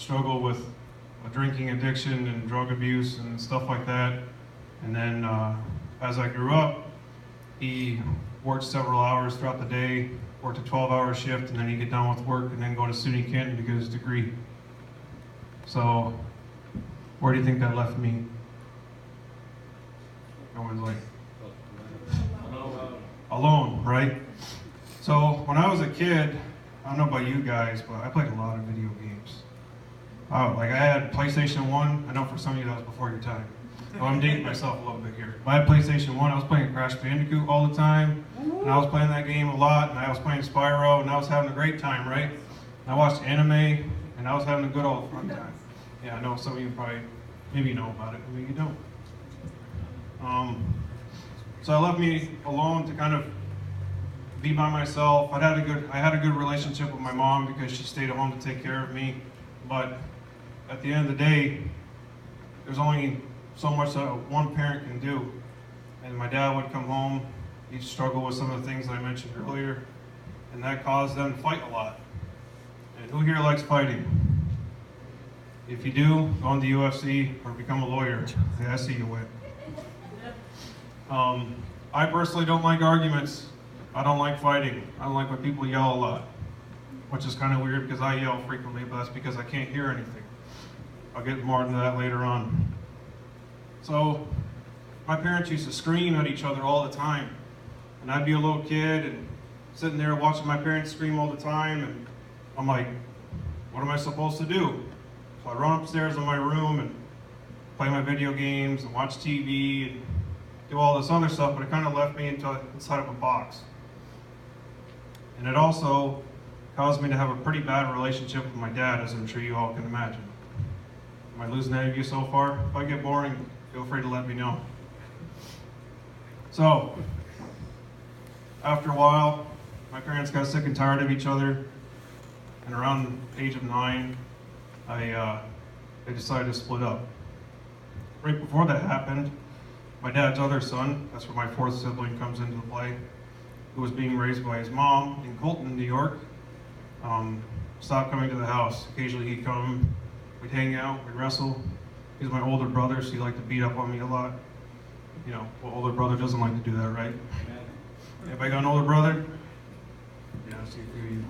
struggle with a drinking addiction and drug abuse and stuff like that. And then as I grew up, he worked several hours throughout the day, worked a 12-hour shift, and then he'd get done with work and then go to SUNY Canton to get his degree. So where do you think that left me? Everyone's like, alone, right? So when I was a kid, I don't know about you guys, but I played a lot of video games. Like I had PlayStation 1. I know for some of you that was before your time. So I'm dating myself a little bit here. But I had PlayStation 1. I was playing Crash Bandicoot all the time. And I was playing that game a lot. And I was playing Spyro. And I was having a great time, right? And I watched anime. And I was having a good old fun time. Yeah, I know some of you probably, maybe you know about it, maybe you don't. So it left me alone to kind of be by myself. I had a good relationship with my mom because she stayed at home to take care of me. But at the end of the day, there's only so much that one parent can do. And my dad would come home, he'd struggle with some of the things that I mentioned earlier, and that caused them to fight a lot. And who here likes fighting? If you do, go into UFC or become a lawyer. Yeah, I see you went. I personally don't like arguments. I don't like fighting. I don't like when people yell a lot, which is kind of weird because I yell frequently, but that's because I can't hear anything. I'll get more into that later on. So my parents used to scream at each other all the time. And I'd be a little kid and sitting there watching my parents scream all the time, and I'm like, what am I supposed to do? So I'd run upstairs in my room and play my video games and watch TV and do all this other stuff, but it kind of left me inside of a box. And it also caused me to have a pretty bad relationship with my dad, as I'm sure you all can imagine. Am I losing any of you so far? If I get boring, feel free to let me know. So, after a while, my parents got sick and tired of each other, and around the age of 9, they decided to split up. Right before that happened, my dad's other son, that's where my fourth sibling comes into play, who was being raised by his mom in Colton, New York, stopped coming to the house. Occasionally he'd come, we'd hang out, we'd wrestle. He's my older brother, so he liked to beat up on me a lot. You know, what older brother doesn't like to do that, right? Anybody got an older brother? Yeah, I see a few of you.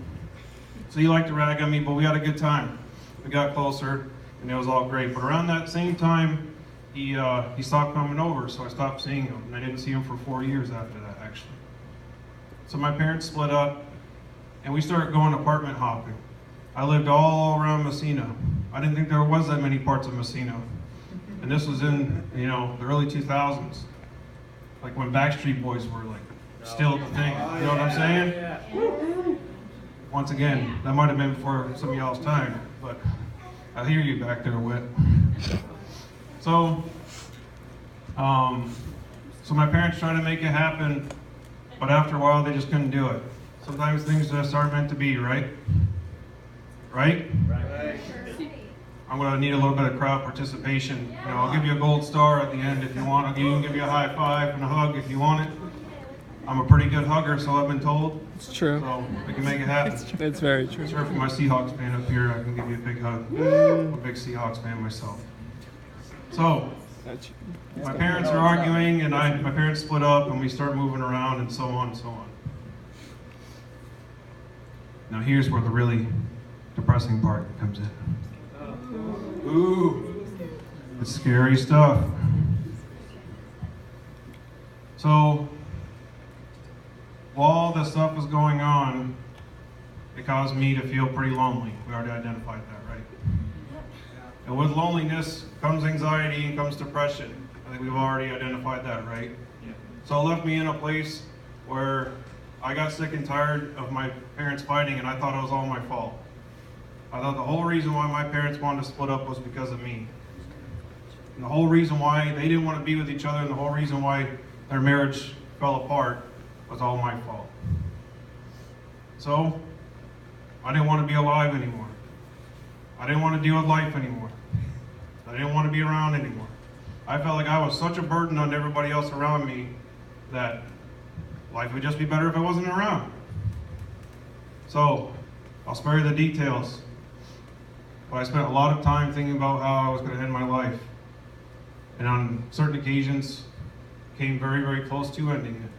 So he liked to rag on me, but we had a good time. We got closer, and it was all great. But around that same time, he stopped coming over, so I stopped seeing him. And I didn't see him for 4 years after that, actually. So my parents split up, and we started going apartment hopping. I lived all around Massena. I didn't think there was that many parts of Massena. And this was in, the early 2000s. Like when Backstreet Boys were like still the thing. You know what I'm saying? Once again, that might have been before some of y'all's time, but I hear you back there, Whit. So my parents tried to make it happen, but after a while they just couldn't do it. Sometimes things just aren't meant to be, right? Right? Right. I'm going to need a little bit of crowd participation. I'll give you a gold star at the end if you want. I'll even give you a high five and a hug if you want it. I'm a pretty good hugger, so I've been told. It's true. So we can make it happen. It's very true. Sure, for my Seahawks fan up here, I can give you a big hug. I'm a big Seahawks fan myself. So, my parents are arguing, and my parents split up, and we start moving around, and so on and so on. Now here's where the really depressing part comes in. Ooh, it's scary stuff. So, while all this stuff was going on, it caused me to feel pretty lonely. We already identified that, right? And with loneliness comes anxiety and comes depression. I think we've already identified that, right? Yeah. So it left me in a place where I got sick and tired of my parents fighting, and I thought it was all my fault. I thought the whole reason why my parents wanted to split up was because of me. And the whole reason why they didn't want to be with each other, and the whole reason why their marriage fell apart was all my fault. So, I didn't want to be alive anymore. I didn't want to deal with life anymore. I didn't want to be around anymore. I felt like I was such a burden on everybody else around me that life would just be better if I wasn't around. So, I'll spare you the details. but I spent a lot of time thinking about how I was going to end my life. And on certain occasions, came very, very close to ending it.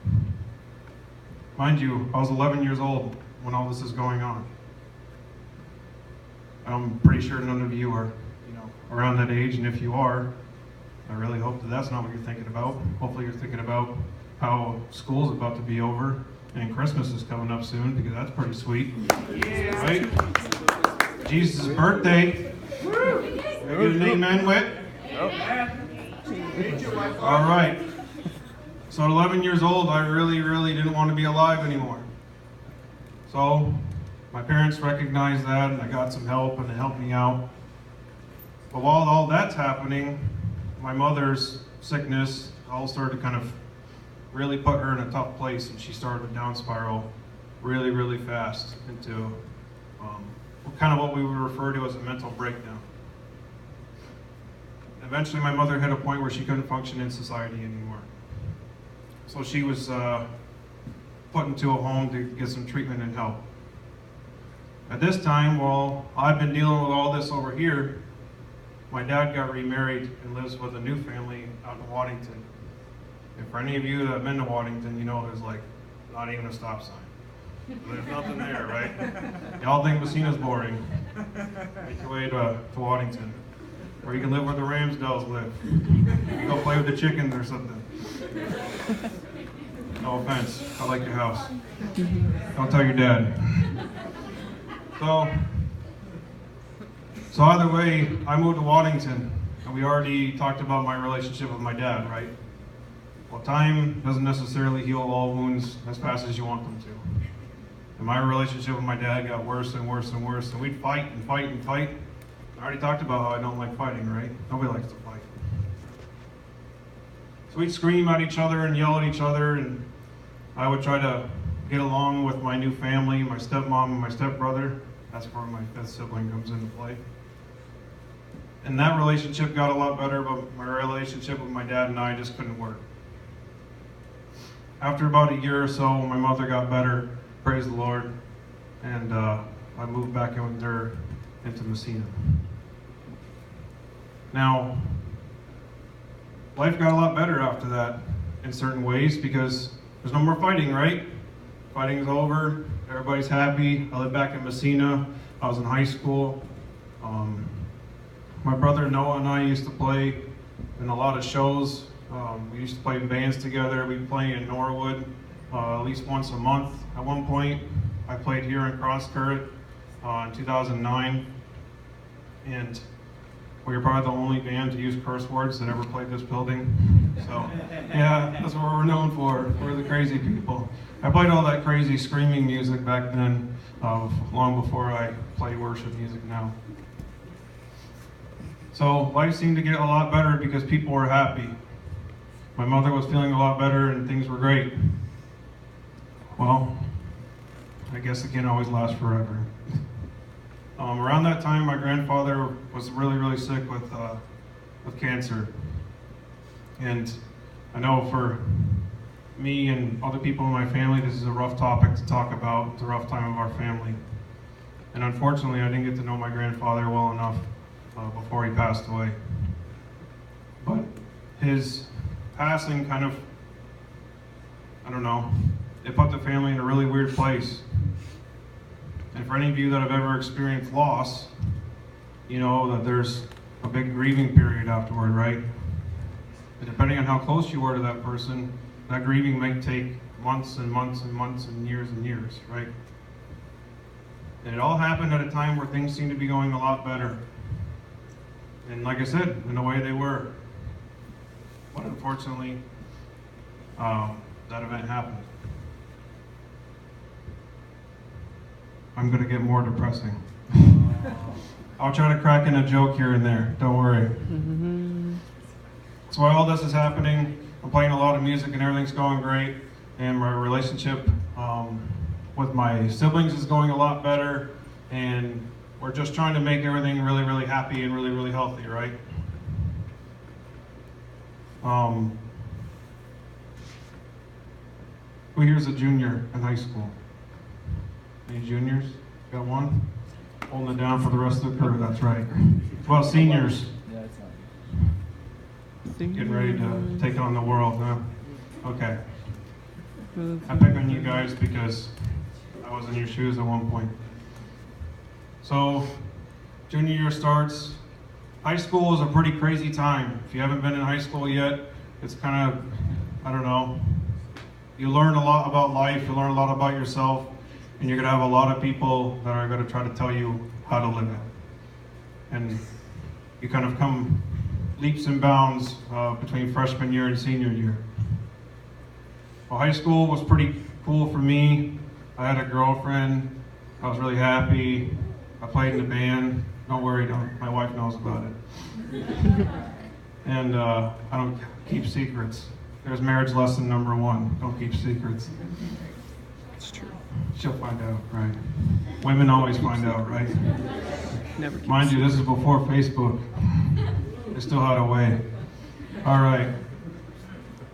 Mind you, I was 11 years old when all this is going on. I'm pretty sure none of you are, around that age, and if you are, I really hope that that's not what you're thinking about. Hopefully you're thinking about how school's about to be over and Christmas is coming up soon, because that's pretty sweet. Yeah. Right? Jesus' birthday. Get an amen with? All right. So at 11 years old, I really, really didn't want to be alive anymore. So my parents recognized that, and I got some help, and they helped me out. But while all that's happening, my mother's sickness all started to kind of really put her in a tough place, and she started a down spiral really, really fast into kind of what we would refer to as a mental breakdown. Eventually, my mother hit a point where she couldn't function in society anymore. So she was put into a home to get some treatment and help. At this time, while I've been dealing with all this over here, my dad got remarried and lives with a new family out in Waddington. And for any of you that have been to Waddington, you know there's like not even a stop sign. There's nothing there, right? Y'all think Massena's boring. Make your way to Waddington. Or you can live where the Ramsdells live. You go play with the chickens or something. No offense, I like your house. Don't tell your dad. So either way, I moved to Waddington, and we already talked about my relationship with my dad, right? Well, time doesn't necessarily heal all wounds as fast as you want them to. And my relationship with my dad got worse and worse and worse, and we'd fight and fight and fight. I already talked about how I don't like fighting, right? Nobody likes to fight. So we'd scream at each other and yell at each other, and I would try to get along with my new family, my stepmom and my stepbrother. That's where my fifth sibling comes into play. And that relationship got a lot better, but my relationship with my dad and I just couldn't work. After about a year or so, my mother got better, praise the Lord, and I moved back in with her into Massena. Now, life got a lot better after that in certain ways, because there's no more fighting, right? Fighting's over, everybody's happy. I live back in Massena. I was in high school. My brother Noah and I used to play in a lot of shows. We used to play in bands together. We'd play in Norwood at least once a month. At one point, I played here in Cross Current in 2009, and we were probably the only band to use curse words that ever played this building. So, yeah, that's what we're known for. We're the crazy people. I played all that crazy screaming music back then, long before I play worship music now. So life seemed to get a lot better because people were happy. My mother was feeling a lot better and things were great. Well, I guess it can't always last forever. Around that time, my grandfather was really, really sick with cancer. And I know for me and other people in my family, this is a rough topic to talk about. It's a rough time of our family. And unfortunately, I didn't get to know my grandfather well enough before he passed away. But his passing kind of, I don't know, it put the family in a really weird place. And for any of you that have ever experienced loss, you know that there's a big grieving period afterward, right? And depending on how close you were to that person, that grieving might take months and months and months and years, right? And it all happened at a time where things seemed to be going a lot better. And like I said, in a way they were. But unfortunately, that event happened. I'm going to get more depressing. I'll try to crack in a joke here and there, don't worry. So while all this is happening, I'm playing a lot of music and everything's going great, and my relationship with my siblings is going a lot better, and we're just trying to make everything really, really happy and really, really healthy, right? Who here's a junior in high school? Any juniors? Got one? Holding it down for the rest of the crew, that's right. Well, seniors. Getting ready to take on the world, huh? Okay. I pick on you guys because I was in your shoes at one point. So, junior year starts. High school is a pretty crazy time. If you haven't been in high school yet, it's kind of, I don't know, you learn a lot about life, you learn a lot about yourself, and you're gonna have a lot of people that are gonna try to tell you how to live it. And you kind of come leaps and bounds between freshman year and senior year. Well, high school was pretty cool for me. I had a girlfriend. I was really happy. I played in the band. Don't worry, my wife knows about it. And I don't keep secrets. There's marriage lesson number 1. Don't keep secrets. It's true. She'll find out, right? Women always find out, right? Never keep Mind you, this is before Facebook. They still had a way. All right.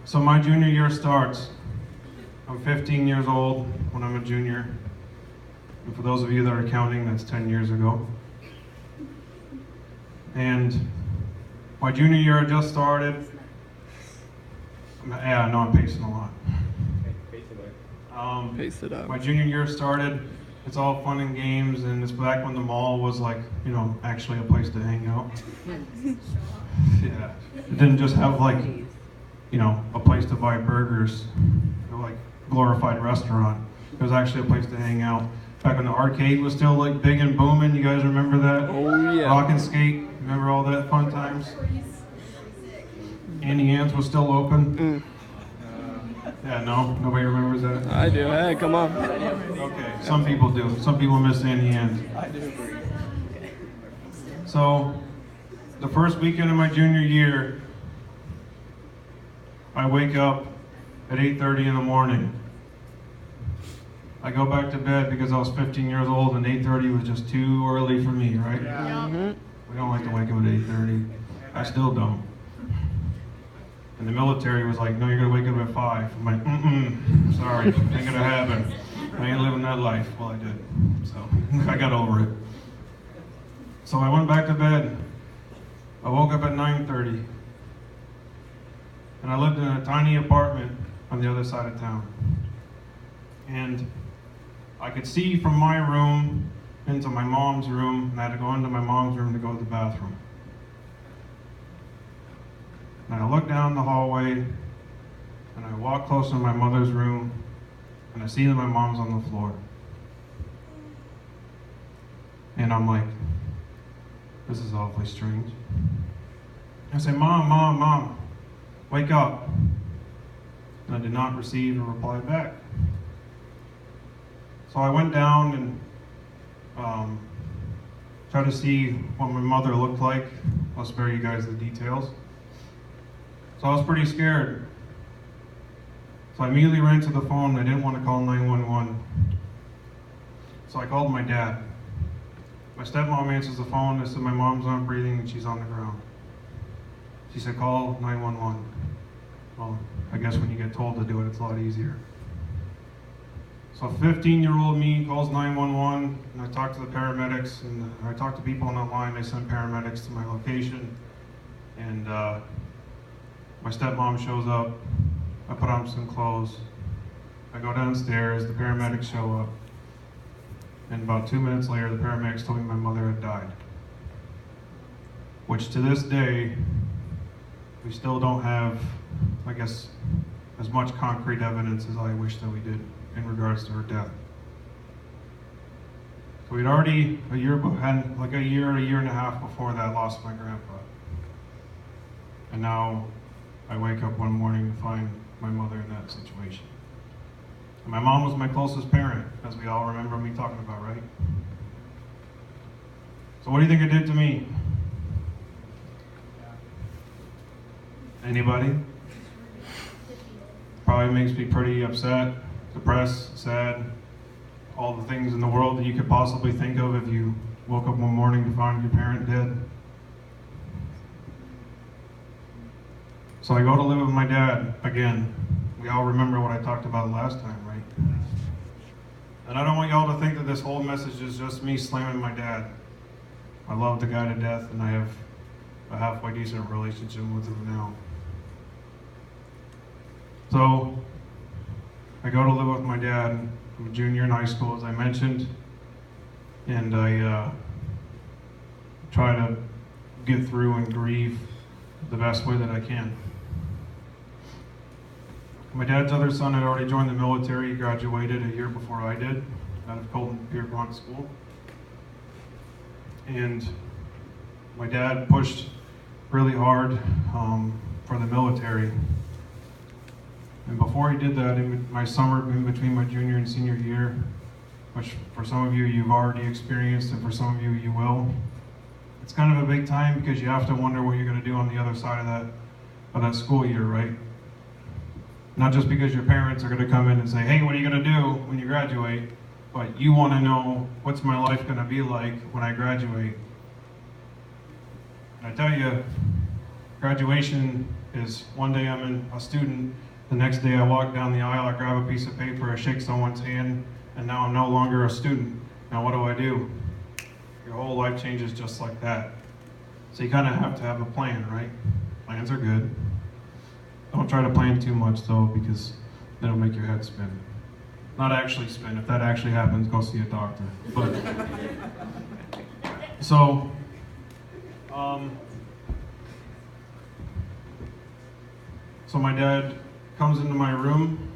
So my junior year starts. I'm 15 years old when I'm a junior. And for those of you that are counting, that's 10 years ago. And my junior year had just started. Yeah, I know I'm pacing a lot. Pace it up. My junior year started. It's all fun and games, and it's back when the mall was like, you know, actually a place to hang out. Yeah. It didn't just have like, you know, a place to buy burgers, like glorified restaurant. It was actually a place to hang out. Back when the arcade was still like big and booming. You guys remember that? Oh yeah. Rock and skate. Remember all that fun times? Annie Ann's was still open. Yeah, no? Nobody remembers that? I do. Hey, come on. Okay, some people do. Some people miss Annie Ann's. I do. So, the first weekend of my junior year, I wake up at 8:30 in the morning. I go back to bed because I was 15 years old and 8:30 was just too early for me, right? Mm-hmm. We don't like to wake up at 8:30. I still don't. And the military was like, no, you're gonna wake up at 5. I'm like, sorry, ain't gonna happen. I ain't living that life. Well, I did. So, I got over it. So I went back to bed. I woke up at 9:30. And I lived in a tiny apartment on the other side of town. And I could see from my room into my mom's room, and I had to go into my mom's room to go to the bathroom. And I look down the hallway, and I walk close to my mother's room, and I see that my mom's on the floor. And I'm like, this is awfully strange. I say, Mom, wake up. And I did not receive a reply back. So I went down and tried to see what my mother looked like. I'll spare you guys the details. So I was pretty scared. So I immediately ran to the phone. I didn't want to call 911. So I called my dad. My stepmom answers the phone. I said, my mom's not breathing and she's on the ground. She said, call 911. Well, I guess when you get told to do it, it's a lot easier. So 15-year-old me calls 911, and I talk to the paramedics, and I talk to people on the line. They send paramedics to my location, and my stepmom shows up. I put on some clothes. I go downstairs, the paramedics show up, and about 2 minutes later, the paramedics told me my mother had died. Which to this day, we still don't have, I guess, as much concrete evidence as I wish that we did in regards to her death. So we'd already, a year and a half before that, lost my grandpa. And now I wake up one morning to find my mother in that situation. And my mom was my closest parent, as we all remember me talking about, right? So what do you think it did to me? Anybody? Probably makes me pretty upset, depressed, sad, all the things in the world that you could possibly think of if you woke up one morning to find your parent dead. So I go to live with my dad again. We all remember what I talked about last time, right? And I don't want y'all to think that this whole message is just me slamming my dad. I love the guy to death, and I have a halfway decent relationship with him now. So, I go to live with my dad. I'm a junior in high school, as I mentioned, and I try to get through and grieve the best way that I can. My dad's other son had already joined the military. He graduated a year before I did out of Colton Pierpont School. And my dad pushed really hard for the military. And before he did that, in my summer in between my junior and senior year, which for some of you you've already experienced and for some of you you will, it's kind of a big time because you have to wonder what you're going to do on the other side of that school year, right? Not just because your parents are going to come in and say, hey, what are you going to do when you graduate? But you want to know, what's my life going to be like when I graduate? And I tell you, graduation is one day I'm a student, the next day I walk down the aisle, I grab a piece of paper, I shake someone's hand, and now I'm no longer a student. Now what do? Your whole life changes just like that. So you kind of have to have a plan, right? Plans are good. Don't try to plan too much though, because it'll make your head spin. Not actually spin. If that actually happens, go see a doctor. But so my dad comes into my room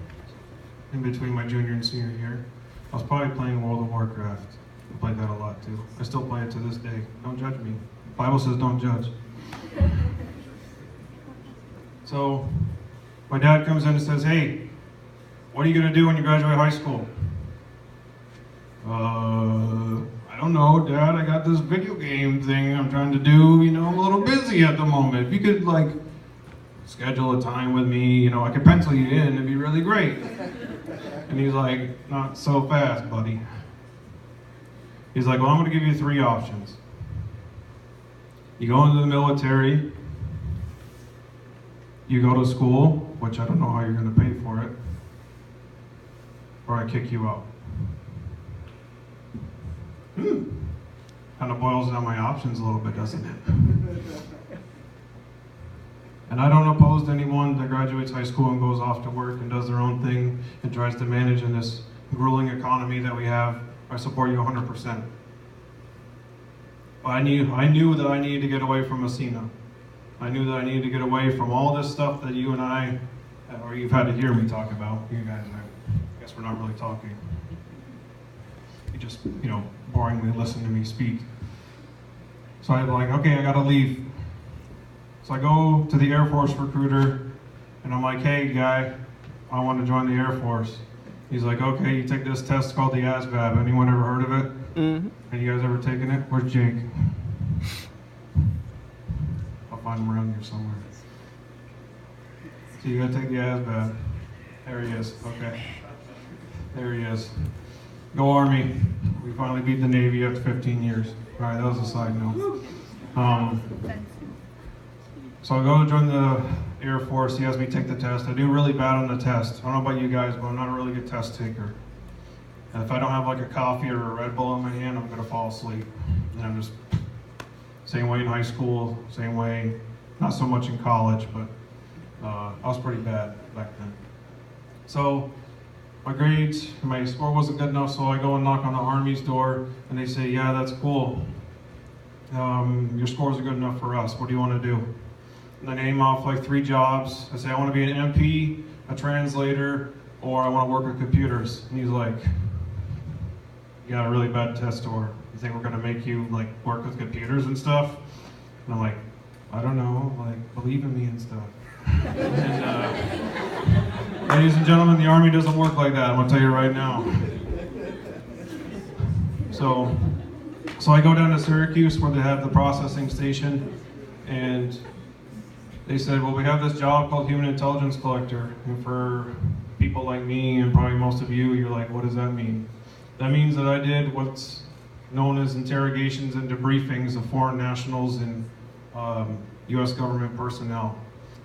in between my junior and senior year. I was probably playing World of Warcraft. I played that a lot too. I still play it to this day. Don't judge me. The Bible says don't judge. So my dad comes in and says, hey, what are you going to do when you graduate high school? I don't know, Dad. I got this video game thing I'm trying to do. I'm a little busy at the moment. If you could, schedule a time with me, I could pencil you in. It'd be really great. And he's like, not so fast, buddy. He's like, well, I'm going to give you 3 options. You go into the military, you go to school, which I don't know how you're going to pay for it, or I kick you out. Kind of boils down my options a little bit, doesn't it? And I don't oppose to anyone that graduates high school and goes off to work and does their own thing and tries to manage in this grueling economy that we have. I support you 100%. But I knew that I needed to get away from Massena. I knew that I needed to get away from all this stuff that you and I, or you've had to hear me talk about. You guys, I guess we're not really talking. You just, boringly listen to me speak. So I'm like, okay, I gotta leave. So I go to the Air Force recruiter, and I'm like, hey, guy, I want to join the Air Force. He's like, okay, you take this test called the ASVAB. Anyone ever heard of it? Mm-hmm. Have you guys ever taken it? Where's Jake? I'll find him around here somewhere. So you gotta take the ASVAB. There he is. Okay. There he is. Go Army. We finally beat the Navy after 15 years. All right, that was a side note. So I go to join the Air Force. He has me take the test. I do really bad on the test. I don't know about you guys, but I'm not a really good test taker. And if I don't have a coffee or a Red Bull in my hand, I'm gonna fall asleep. And I'm just, same way in high school, same way, not so much in college, but I was pretty bad back then. So my grades, my score wasn't good enough, so I go and knock on the Army's door, and they say, yeah, that's cool. Your scores are good enough for us. What do you want to do? And I name off 3 jobs. I say, I want to be an MP, a translator, or I want to work with computers. And he's like, you got a really bad test score. You think we're going to make you work with computers and stuff? And I'm like, I don't know, believe in me and stuff. And, ladies and gentlemen, the Army doesn't work like that, I'm going to tell you right now. So I go down to Syracuse where they have the processing station, and they said, well, we have this job called Human Intelligence Collector, and for people like me and probably most of you, you're like, what does that mean? That means that I did what's known as interrogations and debriefings of foreign nationals and U.S. government personnel.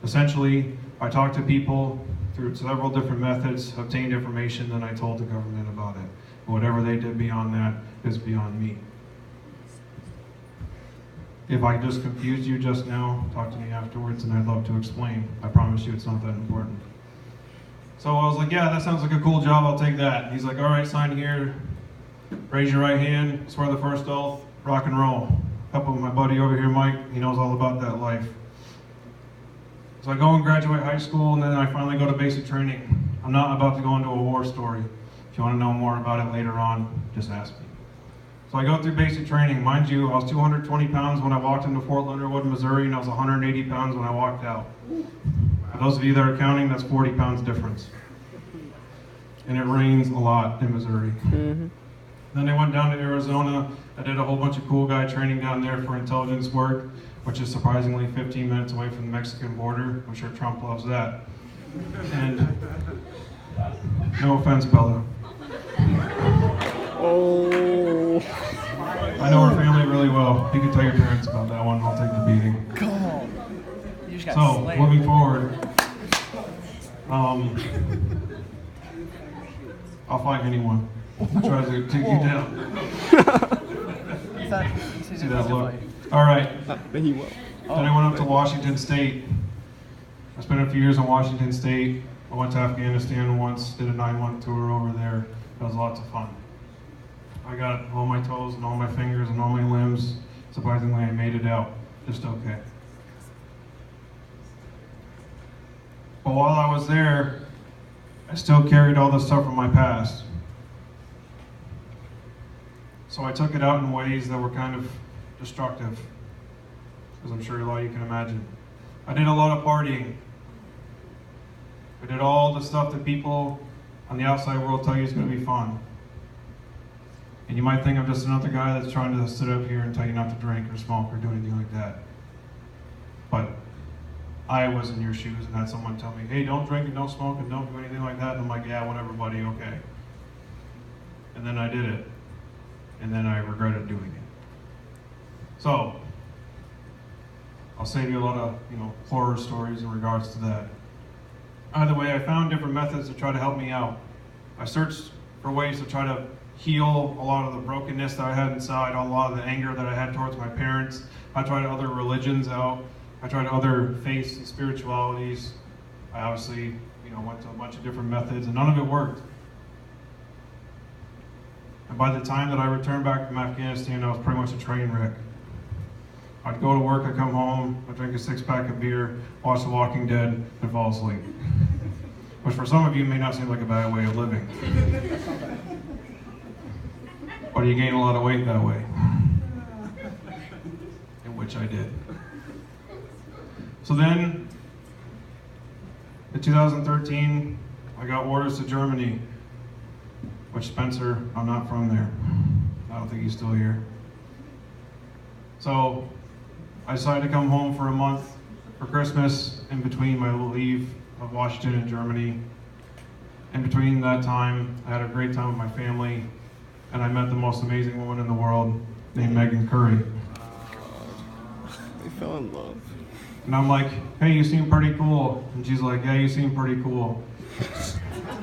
Essentially, I talked to people through several different methods, obtained information, then I told the government about it. Whatever they did beyond that is beyond me. If I just confused you just now, talk to me afterwards and I'd love to explain. I promise you it's not that important. So I was like, yeah, that sounds like a cool job, I'll take that. He's like, all right, sign here, raise your right hand, swear the first oath, rock and roll. Help with my buddy over here, Mike, he knows all about that life. So I go and graduate high school, and then I finally go to basic training. I'm not about to go into a war story. If you want to know more about it later on, just ask me. So I go through basic training. Mind you, I was 220 pounds when I walked into Fort Leonard Wood, Missouri, and I was 180 pounds when I walked out. For those of you that are counting, that's 40 pounds difference. And it rains a lot in Missouri. Mm-hmm. Then I went down to Arizona. I did a whole bunch of cool guy training down there for intelligence work, which is surprisingly 15 minutes away from the Mexican border. I'm sure Trump loves that. And no offense, Bella. Oh. I know her family really well. You can tell your parents about that one. I'll take the beating. Come on. You just got So, slayed. moving forward, I'll fight anyone who tries to take you down. See that look? All right. He will. Then I went up to Washington State. I spent a few years in Washington State. I went to Afghanistan once, did a 9-month tour over there. It was lots of fun. I got all my toes and all my fingers and all my limbs. Surprisingly, I made it out just okay. But while I was there, I still carried all the stuff from my past. So I took it out in ways that were kind of destructive, as I'm sure a lot of you can imagine. I did a lot of partying. I did all the stuff that people on the outside world tell you is going to be fun. And you might think I'm just another guy that's trying to sit up here and tell you not to drink or smoke or do anything like that. But I was in your shoes and had someone tell me, hey, don't drink and don't smoke and don't do anything like that. And I'm like, yeah, whatever, buddy, okay. And then I did it. And then I regretted doing it. So, I'll save you a lot of, horror stories in regards to that. Either way, I found different methods to try to help me out. I searched for ways to try to heal a lot of the brokenness that I had inside, a lot of the anger that I had towards my parents. I tried other religions out. I tried other faiths and spiritualities. I obviously, went to a bunch of different methods, and none of it worked. And by the time that I returned back from Afghanistan, I was pretty much a train wreck. I'd go to work, I'd come home, I'd drink a 6-pack of beer, watch The Walking Dead, and fall asleep. Which for some of you may not seem like a bad way of living. But you gain a lot of weight that way. In which I did. So then, in 2013, I got orders to Germany. Which, Spencer, I'm not from there. I don't think he's still here. So, I decided to come home for a month for Christmas in between my leave of Washington and Germany. In between that time, I had a great time with my family, and I met the most amazing woman in the world named Megan Curry. They fell in love. And I'm like, hey, you seem pretty cool. And she's like, yeah, you seem pretty cool.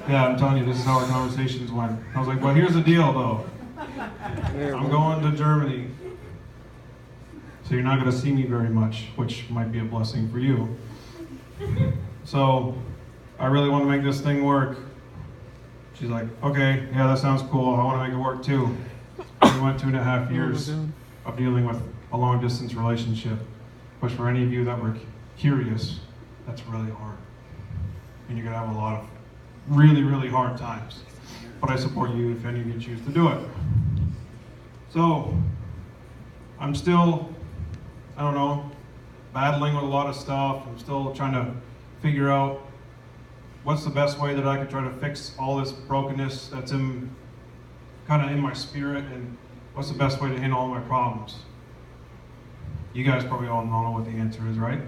Yeah, I'm telling you, this is how our conversations went. I was like, well, here's the deal, though. I'm going to Germany. So you're not going to see me very much, which might be a blessing for you. So I really want to make this thing work. She's like, okay, yeah, that sounds cool. I want to make it work too. We went 2.5 years of dealing with a long distance relationship, which for any of you that were curious, that's really hard. And you're going to have a lot of really, really hard times. But I support you if any of you choose to do it. So I'm still, battling with a lot of stuff. I'm still trying to figure out what's the best way that I could try to fix all this brokenness that's in my spirit, and what's the best way to handle all my problems. You guys probably all know what the answer is, right?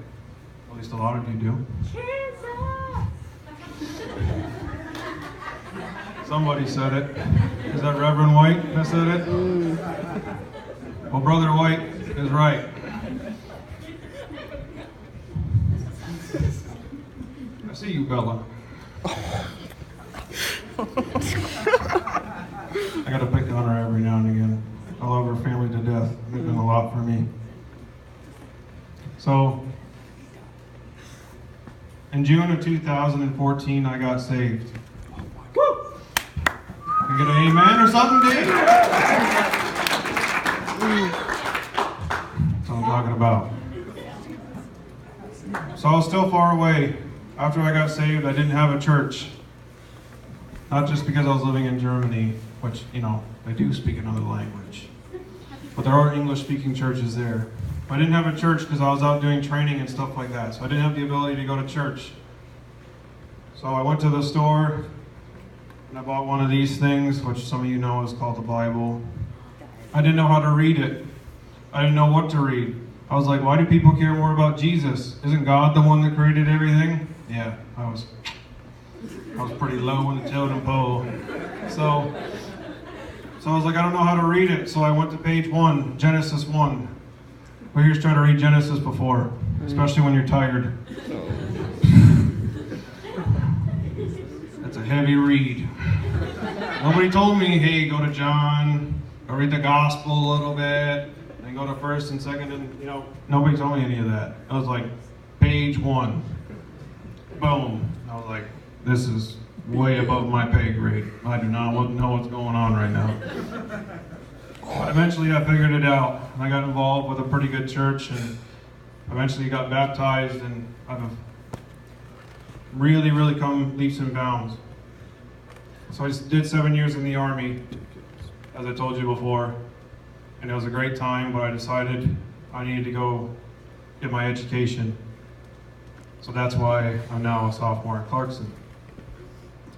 At least a lot of you do. Somebody said it. Is that Reverend White that said it? Well, Brother White is right. I see you, Bella. I every now and again. I love her family to death. They've been a lot for me. So, in June of 2014, I got saved. Woo! Can I get an amen or something, dude? That's what I'm talking about. So I was still far away. After I got saved, I didn't have a church. Not just because I was living in Germany, which, they do speak another language. But there are English-speaking churches there. I didn't have a church because I was out doing training and stuff like that. So I didn't have the ability to go to church. So I went to the store and I bought one of these things, which some of you know is called the Bible. I didn't know how to read it. I didn't know what to read. I was like, why do people care more about Jesus? Isn't God the one that created everything? Yeah, I was pretty low in the totem pole. So I was like, I don't know how to read it. So I went to page 1, Genesis 1. Who here's tried to read Genesis before? Especially when you're tired. That's a heavy read. Nobody told me, hey, go to John, go read the gospel a little bit, then go to 1st and 2nd, and nobody told me any of that. It was like page 1. Boom. I was like, this is way above my pay grade. I do not know what's going on right now. But eventually I figured it out, and I got involved with a pretty good church, and eventually got baptized, and I've really, really come leaps and bounds. So I did 7 years in the Army, as I told you before, and it was a great time, but I decided I needed to go get my education. So that's why I'm now a sophomore at Clarkson.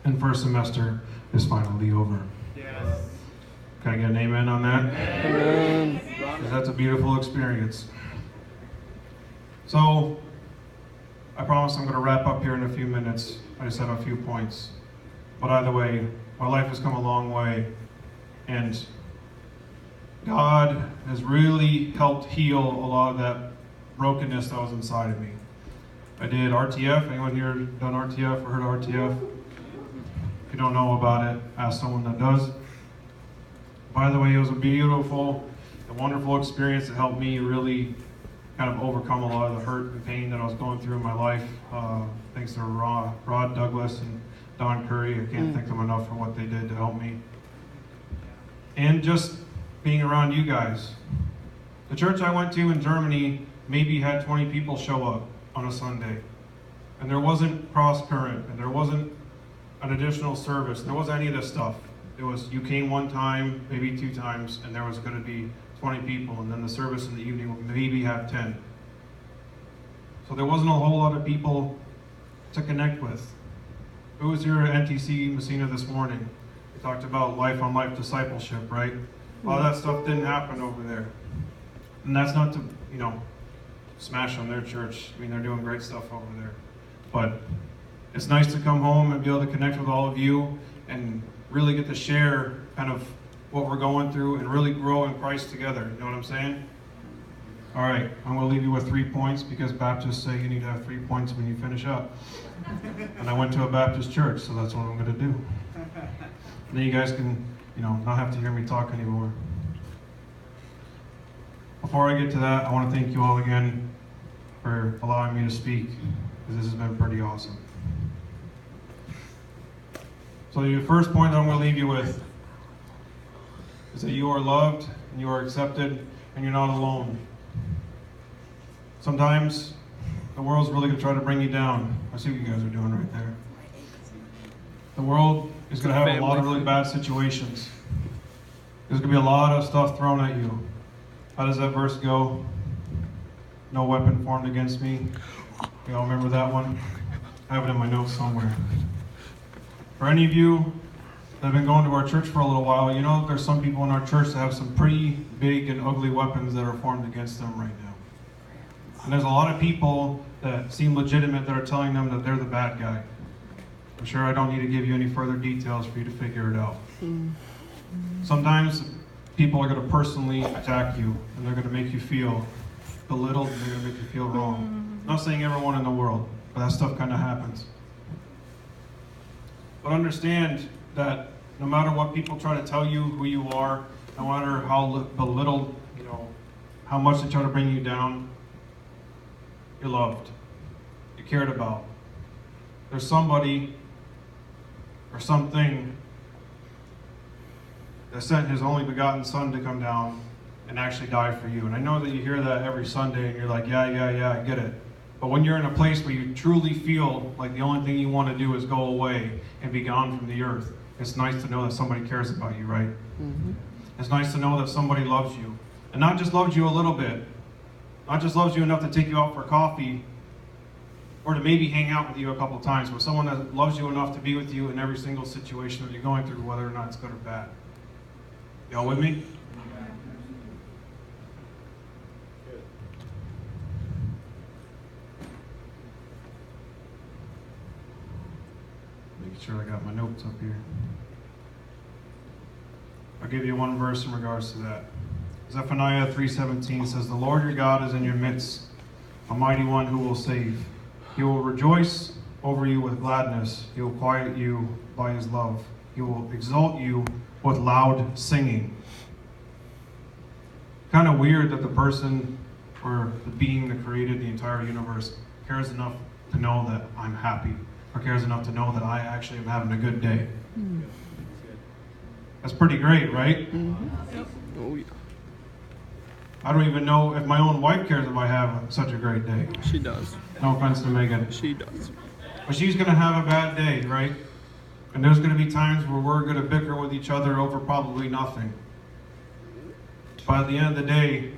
And first semester is finally over. Yes. Can I get an amen on that? Amen. Because that's a beautiful experience. So, I promise I'm going to wrap up here in a few minutes. I just have a few points. But either way, my life has come a long way. And God has really helped heal a lot of that brokenness that was inside of me. I did RTF. Anyone here done RTF or heard of RTF? If you don't know about it, ask someone that does. By the way, it was a beautiful and wonderful experience that helped me really kind of overcome a lot of the hurt and pain that I was going through in my life. Thanks to Rod Douglas and Don Curry. I can't thank them enough for what they did to help me. And just being around you guys. The church I went to in Germany maybe had 20 people show up on a Sunday. And there wasn't cross current, and there wasn't an additional service. There wasn't any of this stuff. It was you came one time, maybe 2 times, and there was going to be 20 people, and then the service in the evening would maybe have 10. So there wasn't a whole lot of people to connect with. Who was here at NTC Massena this morning? We talked about life-on-life discipleship, right? A lot of that stuff didn't happen over there. And that's not to, smash on their church. I mean, they're doing great stuff over there. But it's nice to come home and be able to connect with all of you and really get to share kind of what we're going through and really grow in Christ together. You know what I'm saying? All right, I'm going to leave you with 3 points because Baptists say you need to have 3 points when you finish up. And I went to a Baptist church, so that's what I'm going to do. And then you guys can, not have to hear me talk anymore. Before I get to that, I want to thank you all again for allowing me to speak, because this has been pretty awesome. So the first point that I'm going to leave you with is that you are loved, and you are accepted, and you're not alone. Sometimes the world's really going to try to bring you down. I see what you guys are doing right there. The world is going to have a lot of really bad situations. There's going to be a lot of stuff thrown at you. How does that verse go? No weapon formed against me. You all remember that one? I have it in my notes somewhere. For any of you that have been going to our church for a little while, there's some people in our church that have some pretty big and ugly weapons that are formed against them right now. And there's a lot of people that seem legitimate that are telling them that they're the bad guy. I'm sure I don't need to give you any further details for you to figure it out. Sometimes people are going to personally attack you, and they're going to make you feel belittled, and they're going to make you feel wrong. I'm not saying everyone in the world, but that stuff kind of happens. But understand that no matter what people try to tell you who you are, no matter how belittled, how much they try to bring you down, you're loved. You're cared about. There's somebody or something that sent his only begotten Son to come down and actually die for you. And I know that you hear that every Sunday and you're like, yeah, I get it. But when you're in a place where you truly feel like the only thing you want to do is go away and be gone from the earth, it's nice to know that somebody cares about you, right? Mm-hmm. It's nice to know that somebody loves you. And not just loves you a little bit, not just loves you enough to take you out for coffee or to maybe hang out with you a couple times, but someone that loves you enough to be with you in every single situation that you're going through, whether or not it's good or bad. Y'all with me? Making sure I got my notes up here. I'll give you one verse in regards to that. Zephaniah 3:17 says, "The Lord your God is in your midst, a mighty one who will save. He will rejoice over you with gladness. He will quiet you by his love. He will exalt you with loud singing." Kind of weird that the person or the being that created the entire universe cares enough to know that I'm happy, or cares enough to know that I actually am having a good day. Mm. That's pretty great, right? Mm-hmm. Oh, yeah. I don't even know if my own wife cares if I have such a great day. She does. No offense to Megan. She does. But she's going to have a bad day, right? And there's going to be times where we're going to bicker with each other over probably nothing. But at the end of the day,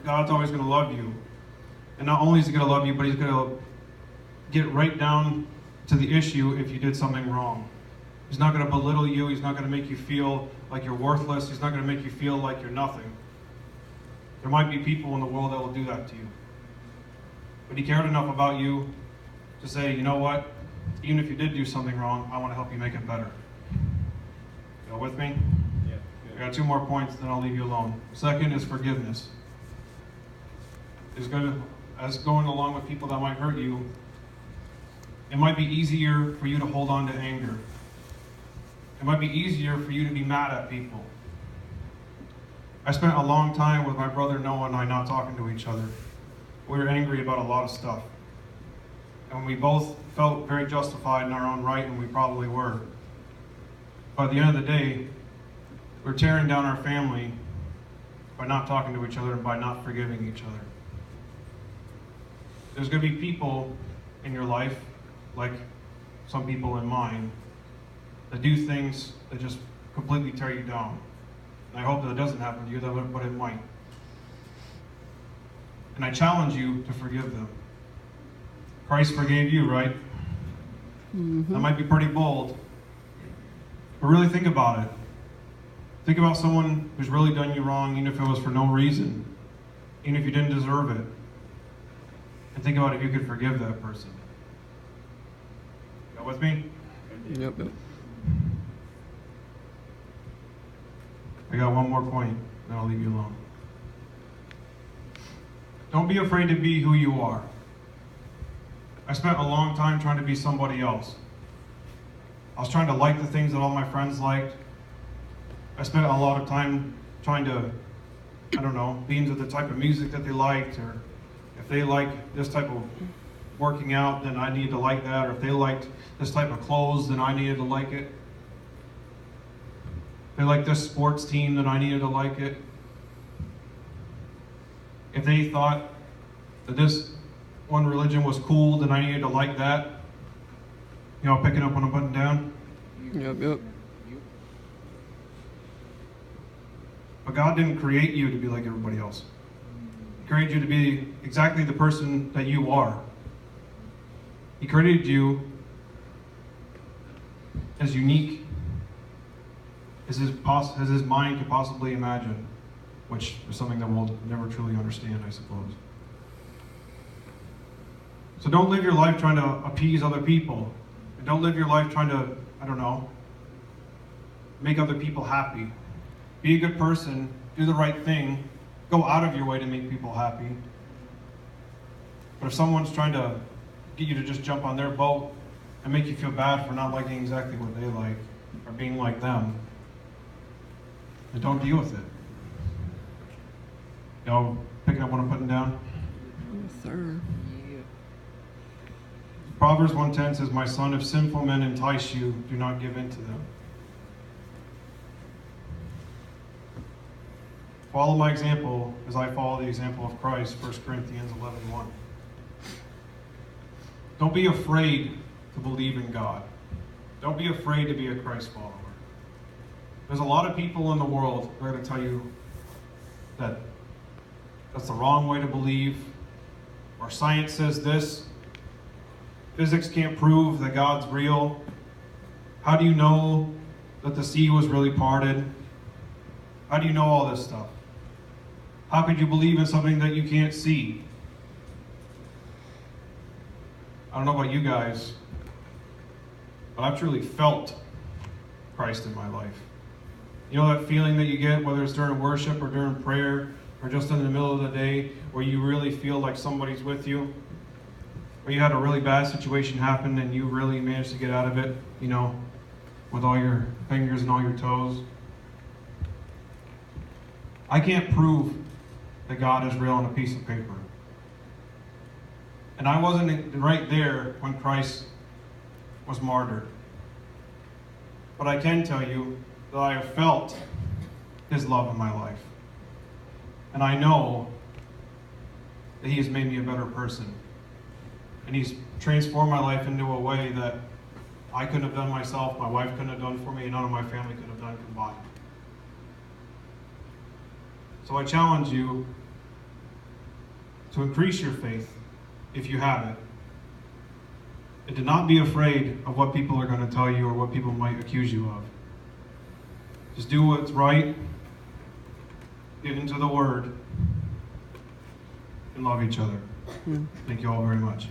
God's always going to love you. And not only is he going to love you, but he's going to get right down to the issue if you did something wrong. He's not going to belittle you. He's not going to make you feel like you're worthless. He's not going to make you feel like you're nothing. There might be people in the world that will do that to you. But he cared enough about you to say, you know what? Even if you did do something wrong, I want to help you make it better. Y'all with me? Yeah. I got 2 more points, then I'll leave you alone. Second is forgiveness. As going along with people that might hurt you, it might be easier for you to hold on to anger. It might be easier for you to be mad at people. I spent a long time with my brother Noah and I not talking to each other. We were angry about a lot of stuff. And we both felt very justified in our own right, and we probably were. But at the end of the day, we're tearing down our family by not talking to each other and by not forgiving each other. There's going to be people in your life, like some people in mine, that do things that just completely tear you down. And I hope that it doesn't happen to you, but it might. And I challenge you to forgive them. Christ forgave you, right? Mm-hmm. That might be pretty bold. But really think about it. Think about someone who's really done you wrong, even if it was for no reason, even if you didn't deserve it. And think about if you could forgive that person. You with me? Yep. I got one more point, then I'll leave you alone. Don't be afraid to be who you are. I spent a long time trying to be somebody else. I was trying to like the things that all my friends liked. I spent a lot of time trying to, be into the type of music that they liked, or if they liked this type of working out, then I needed to like that, or if they liked this type of clothes, then I needed to like it. If they liked this sports team, then I needed to like it. If they thought that this one religion was cool, then I needed to like that. Y'all picking up what I'm putting down? Yep. But God didn't create you to be like everybody else. He created you to be exactly the person that you are. He created you as unique as his mind could possibly imagine, which is something that we'll never truly understand, I suppose. So don't live your life trying to appease other people. And don't live your life trying to, make other people happy. Be a good person, do the right thing, go out of your way to make people happy. But if someone's trying to get you to just jump on their boat and make you feel bad for not liking exactly what they like or being like them, and don't deal with it. Y'all picking up what I'm putting down? Yes, sir. Proverbs 1:10 says, "My son, if sinful men entice you, do not give in to them." Follow my example as I follow the example of Christ, 1 Corinthians 11:1. Don't be afraid to believe in God. Don't be afraid to be a Christ follower. There's a lot of people in the world who are going to tell you that that's the wrong way to believe, or science says this, physics can't prove that God's real. How do you know that the sea was really parted? How do you know all this stuff? How could you believe in something that you can't see? I don't know about you guys, but I've truly felt Christ in my life. You know that feeling that you get, whether it's during worship or during prayer or just in the middle of the day, where you really feel like somebody's with you? Where you had a really bad situation happen and you really managed to get out of it, you know, with all your fingers and all your toes? I can't prove that God is real on a piece of paper. And I wasn't right there when Christ was martyred. But I can tell you that I have felt His love in my life. And I know that He has made me a better person. And He's transformed my life into a way that I couldn't have done myself, my wife couldn't have done for me, and none of my family could have done combined. So I challenge you to increase your faith if you have it. And to not be afraid of what people are going to tell you or what people might accuse you of. Just do what's right, get into the Word, and love each other. Thank you all very much.